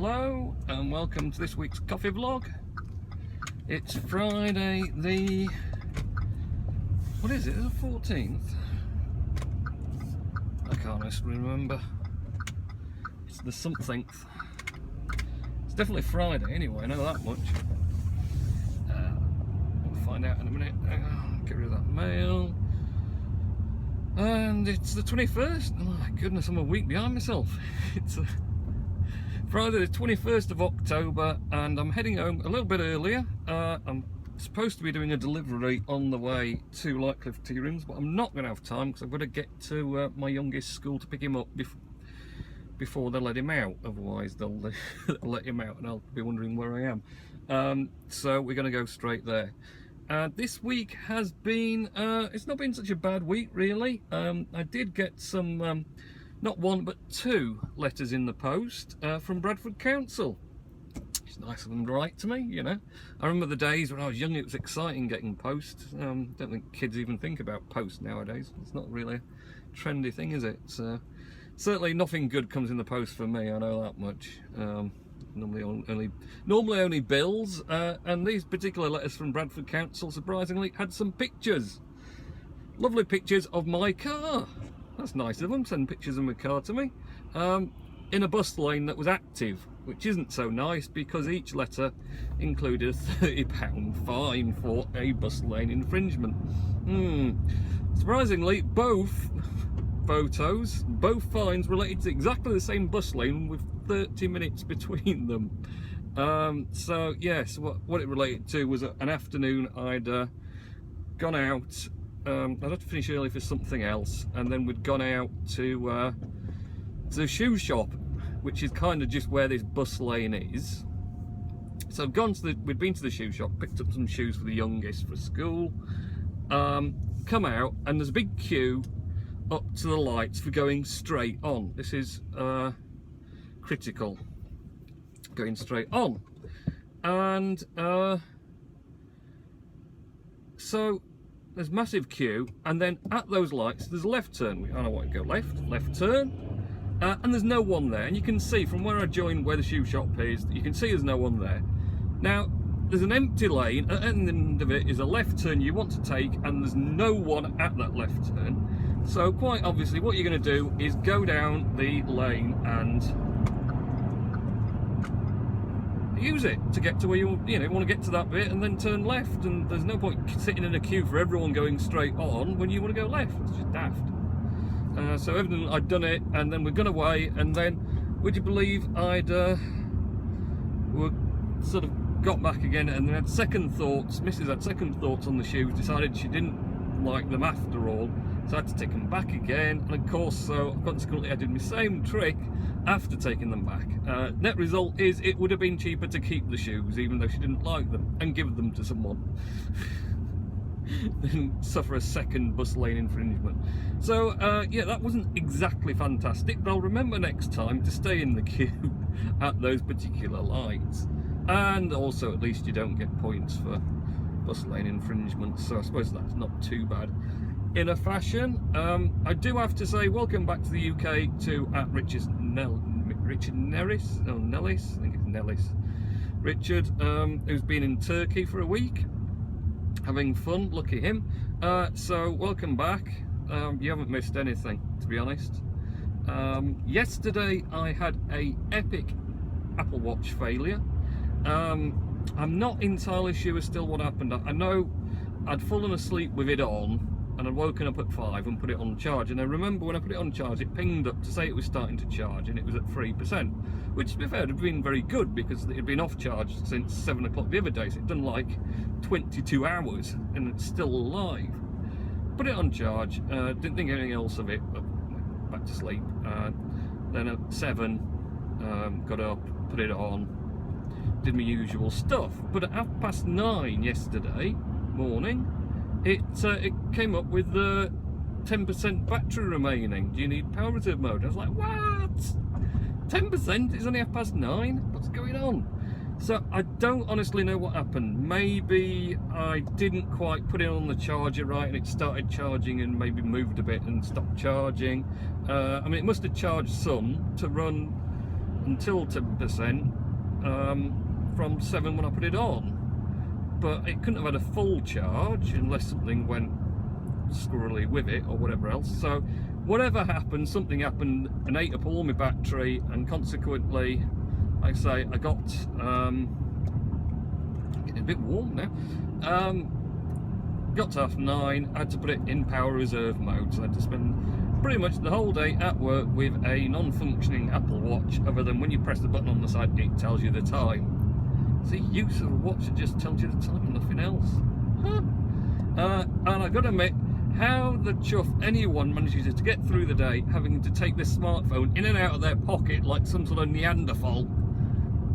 Hello and welcome to this week's coffee vlog. It's Friday the, what is it, the 14th? I can't honestly remember. It's the something. It's definitely Friday anyway, I know that much. We'll find out in a minute. Get rid of that mail. And it's the 21st. Oh my goodness, I'm a week behind myself. It's Friday the 21st of October and I'm heading home a little bit earlier. I'm supposed to be doing a delivery on the way to c0ff33 tea rooms, but I'm not going to have time because I've got to get to my youngest school to pick him up before they let him out. Otherwise they'll let him out and I'll be wondering where I am. So we're going to go straight there. This week has been, it's not been such a bad week really. I did get some, not one but two letters in the post from Bradford Council. It's nice of them to write to me, you know. I remember the days when I was young, it was exciting getting post. Don't think kids even think about post nowadays. It's not really a trendy thing, is it? Certainly nothing good comes in the post for me, I know that much. Normally only bills, and these particular letters from Bradford Council surprisingly had some pictures. Lovely pictures of my car. That's nice of them, send pictures of my car to me. In a bus lane that was active, which isn't so nice because each letter included a £30 fine for a bus lane infringement. Surprisingly, both photos, both fines related to exactly the same bus lane with 30 minutes between them. So yes, what it related to was an afternoon I'd gone out. I'd have to finish early for something else, and then we'd gone out to the shoe shop, which is kind of just where this bus lane is. So we'd been to the shoe shop, picked up some shoes for the youngest for school, come out, and there's a big queue up to the lights for going straight on. This is critical, going straight on. And so there's massive queue, and then at those lights there's a left turn. I don't want to go left turn, and there's no one there. And you can see from where I joined where the shoe shop is, you can see there's no one there. Now there's an empty lane, at the end of it is a left turn you want to take, and there's no one at that left turn. So quite obviously what you're going to do is go down the lane and use it to get to where you want to get to that bit, and then turn left. And there's no point sitting in a queue for everyone going straight on when you want to go left. It's just daft. So evidently I'd done it, and then we'd gone away, and then would you believe I'd sort of got back again and then had second thoughts. Mrs. had second thoughts on the shoes, decided she didn't like them after all, so I had to take them back again, and of course, so consequently I did my same trick after taking them back. Net result is it would have been cheaper to keep the shoes, even though she didn't like them, and give them to someone than suffer a second bus lane infringement. So yeah, that wasn't exactly fantastic, but I'll remember next time to stay in the queue at those particular lights. And also, at least you don't get points for bus lane infringements, so I suppose that's not too bad in a fashion. I do have to say welcome back to the UK to Richard Nellis, I think it's Nellis. Richard, who's been in Turkey for a week, having fun, lucky him. So welcome back. You haven't missed anything, to be honest. Yesterday I had a epic Apple Watch failure. I'm not entirely sure still what happened. I know I'd fallen asleep with it on, and I'd woken up at 5 and put it on charge, and I remember when I put it on charge it pinged up to say it was starting to charge, and it was at 3%, which to be fair had been very good because it had been off charge since 7 o'clock the other day, so it'd done like 22 hours and it's still alive. Put it on charge, didn't think anything else of it, but went back to sleep. Then at 7 got up, put it on, did my usual stuff, but at 9:30 yesterday morning it came up with 10% battery remaining. Do you need power reserve mode? I was like, what? 10%? It's only 9:30? What's going on? So I don't honestly know what happened. Maybe I didn't quite put it on the charger right and it started charging and maybe moved a bit and stopped charging. I mean, it must have charged some to run until 10% from 7 when I put it on, but it couldn't have had a full charge unless something went squirrely with it or whatever else. So whatever happened, something happened and ate up all my battery, and consequently, like I say, I got getting a bit warm now. Got to 9:30, I had to put it in power reserve mode, so I had to spend pretty much the whole day at work with a non-functioning Apple Watch, other than when you press the button on the side it tells you the time. It's the use of a watch that just tells you the time and nothing else. And I gotta admit, how the chuff anyone manages to get through the day having to take this smartphone in and out of their pocket like some sort of Neanderthal,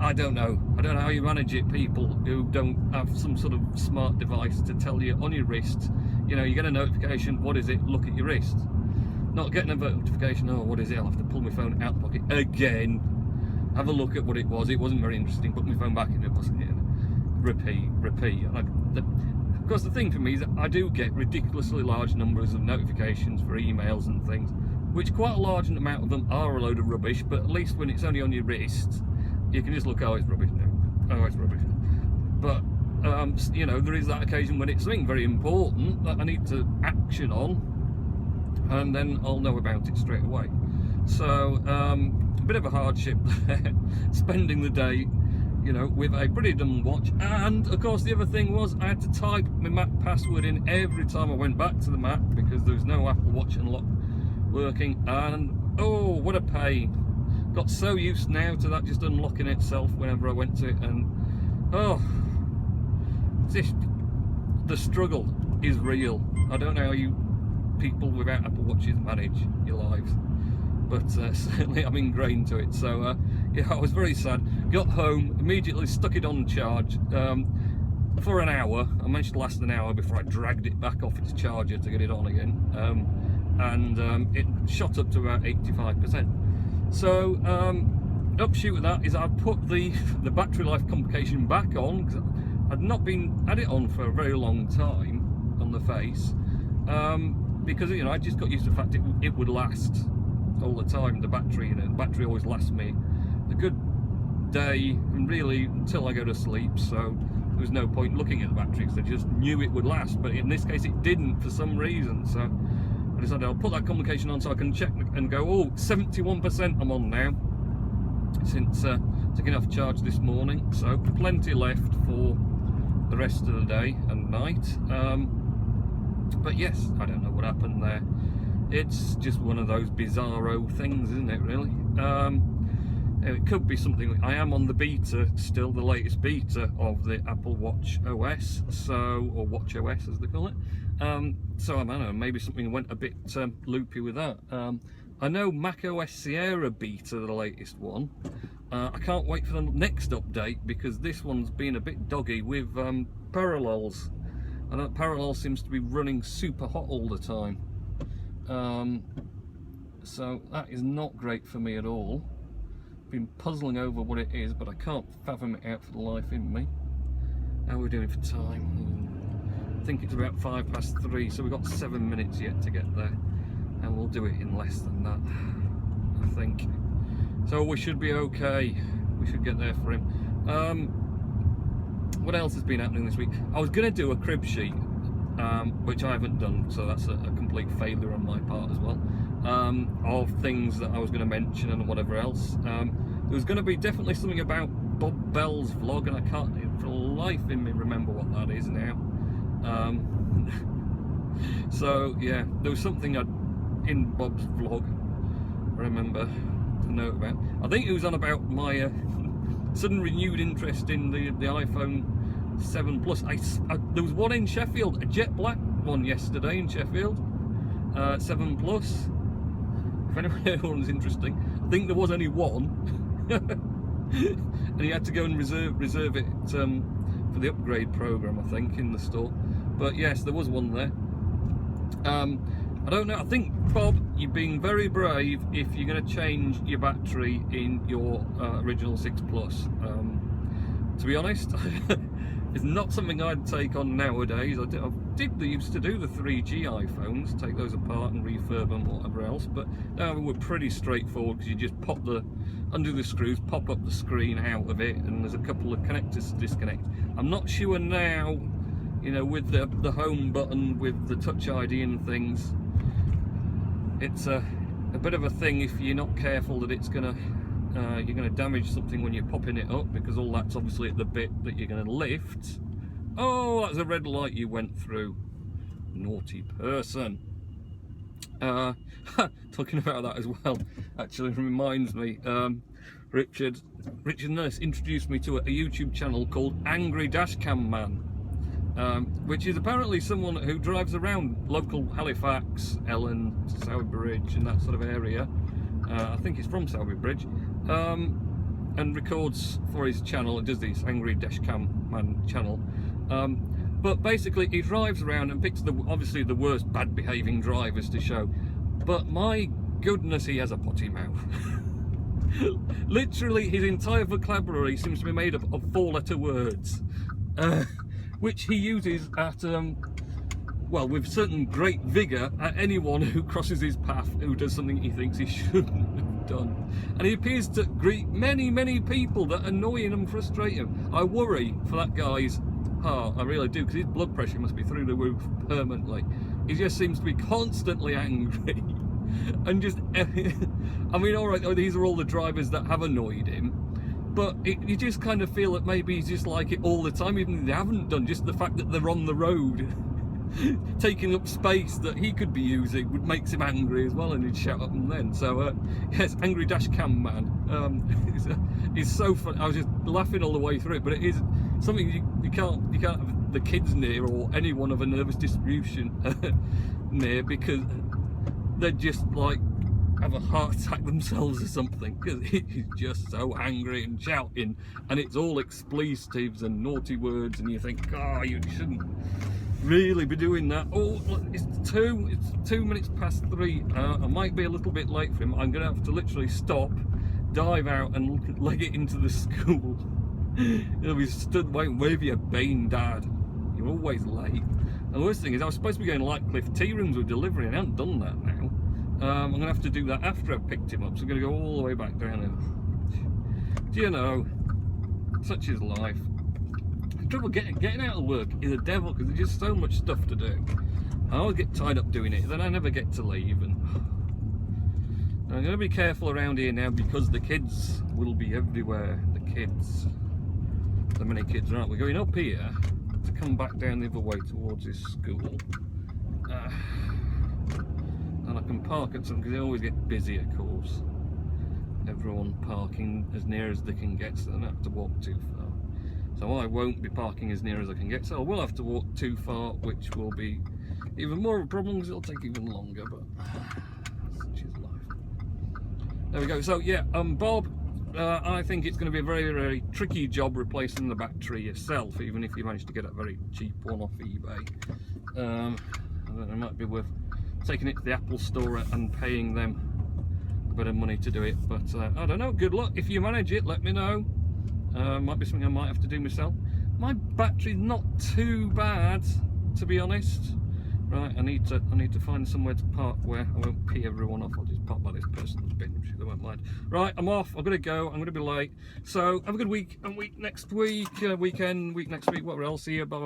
I don't know. I don't know how you manage it, people who don't have some sort of smart device to tell you on your wrist, you know, you get a notification, what is it, look at your wrist. Not getting a notification, oh, what is it, I'll have to pull my phone out of the pocket again, have a look at what it was, it wasn't very interesting, put my phone back in, it wasn't it, repeat. Of course, the thing for me is that I do get ridiculously large numbers of notifications for emails and things, which quite a large amount of them are a load of rubbish, but at least when it's only on your wrist, you can just look, oh, it's rubbish now, oh, it's rubbish. But, you know, there is that occasion when it's something very important that I need to action on, and then I'll know about it straight away. So, a bit of a hardship there, spending the day, you know, with a pretty dumb watch. And of course the other thing was I had to type my map password in every time I went back to the map, because there was no Apple Watch unlock working, and oh, what a pain. Got so used now to that just unlocking itself whenever I went to it, and oh, the struggle is real. I don't know how you people without Apple Watches manage your lives, but certainly I'm ingrained to it. So yeah, I was very sad. Got home, immediately stuck it on charge for an hour. I managed to last an hour before I dragged it back off its charger to get it on again, and it shot up to about 85%. So upshoot of that is I put the battery life complication back on, because I'd not had it on for a very long time on the face, because, you know, I just got used to the fact it would last all the time. The battery, you know, the battery always lasts me a good day, and really until I go to sleep. So there was no point looking at the battery, because I just knew it would last. But in this case, it didn't for some reason. So I decided I'll put that complication on so I can check and go, oh, 71% I'm on now since taking off charge this morning. So plenty left for the rest of the day and night. But yes, I don't know what happened there. It's just one of those bizarro things, isn't it, really? It could be something. I am on the beta still, the latest beta of the Apple Watch OS, or Watch OS as they call it. So I don't know, maybe something went a bit loopy with that. I know Mac OS Sierra beta, the latest one. I can't wait for the next update, because this one's been a bit doggy with Parallels. I know Parallels seems to be running super hot all the time. So that is not great for me at all. Been puzzling over what it is, but I can't fathom it out for the life in me. How are we doing for time? I think it's about 3:05, so we've got 7 minutes yet to get there, and we'll do it in less than that, I think. So we should be okay. We should get there for him. What else has been happening this week? I was going to do a crib sheet, which I haven't done, so that's a complete failure on my part as well, of things that I was going to mention and whatever else. There was going to be definitely something about Bob Bell's vlog, and I can't for the life in me remember what that is now. So yeah, there was something in Bob's vlog I remember to note about. I think it was on about my sudden renewed interest in the iPhone 7 Plus. There was one in Sheffield, a jet black one yesterday in Sheffield, 7 Plus. If anyone's interesting, I think there was only one, and you had to go and reserve it for the upgrade program, I think, in the store. But yes, there was one there. I don't know. I think, Bob, you're being very brave if you're going to change your battery in your original 6 Plus. To be honest, It's not something I'd take on nowadays. I used to do the 3G iPhones, take those apart and refurb them, whatever else. But now we're pretty straightforward because you just undo the screws, pop up the screen out of it, and there's a couple of connectors to disconnect. I'm not sure now, you know, with the home button, with the Touch ID and things, it's a bit of a thing if you're not careful that it's gonna you're gonna damage something when you're popping it up, because all that's obviously at the bit that you're gonna lift. Oh, that's a red light you went through. Naughty person. Talking about that as well, actually reminds me, Richard Nurse introduced me to a YouTube channel called Angry Dashcam Man, which is apparently someone who drives around local Halifax, Ellen, Sower Bridge and that sort of area. I think he's from Sower Bridge, and records for his channel. It does this Angry Dashcam Man channel. But basically he drives around and picks obviously the worst bad behaving drivers to show. But my goodness, he has a potty mouth. Literally his entire vocabulary seems to be made up of 4-letter words, which he uses at well, with certain great vigour at anyone who crosses his path who does something he thinks he shouldn't have done. And he appears to greet many people that annoy him and frustrate him. I worry for that guy's heart, I really do, because his blood pressure must be through the roof permanently. He just seems to be constantly angry. And just, I mean, alright, these are all the drivers that have annoyed him, but you just kind of feel that maybe he's just like it all the time, even if they haven't done. Just the fact that they're on the road taking up space that he could be using makes him angry as well, and he'd shout at them then. So yes, Angry Dashcam Man. It's so fun. I was just laughing all the way through it, but it is something you can't have the kids near, or anyone of a nervous distribution near, because they're just like have a heart attack themselves or something, because he's just so angry and shouting, and it's all expletives and naughty words, and you think, oh, you shouldn't really be doing that. Oh, look, it's 2 minutes past 3. I might be a little bit late for him. I'm gonna have to literally stop, dive out and leg it into the school. He'll be stood waiting. Where have you been, Dad? You're always late. And the worst thing is, I was supposed to be going to Lightcliffe tea rooms with delivery, and I haven't done that now. I'm going to have to do that after I've picked him up, so I'm going to go all the way back down here. Do you know, such is life. The trouble getting out of work is a devil, because there's just so much stuff to do. I always get tied up doing it, then I never get to leave. And I'm going to be careful around here now, because the kids will be everywhere. The kids. So many kids, aren't we? Going up here to come back down the other way towards this school. And I can park at some, because they always get busy, of course. Everyone parking as near as they can get, so they don't have to walk too far. So I won't be parking as near as I can get, so I will have to walk too far, which will be even more of a problem, because it'll take even longer, but such is life. There we go. So yeah, Bob, I think it's going to be a very tricky job replacing the battery yourself, even if you manage to get a very cheap one off eBay. I don't know, it might be worth taking it to the Apple store and paying them a bit of money to do it, but I don't know. Good luck. If you manage it, let me know. Might be something I might have to do myself. My battery's not too bad, to be honest. Right, I need to find somewhere to park where I won't pee everyone off. I'll just park by this person's bin, I'm sure they won't mind. Right, I'm off. I've got to go. I'm going to be late. So have a good week, and week next week, weekend, week next week, whatever else. See you. Bye bye.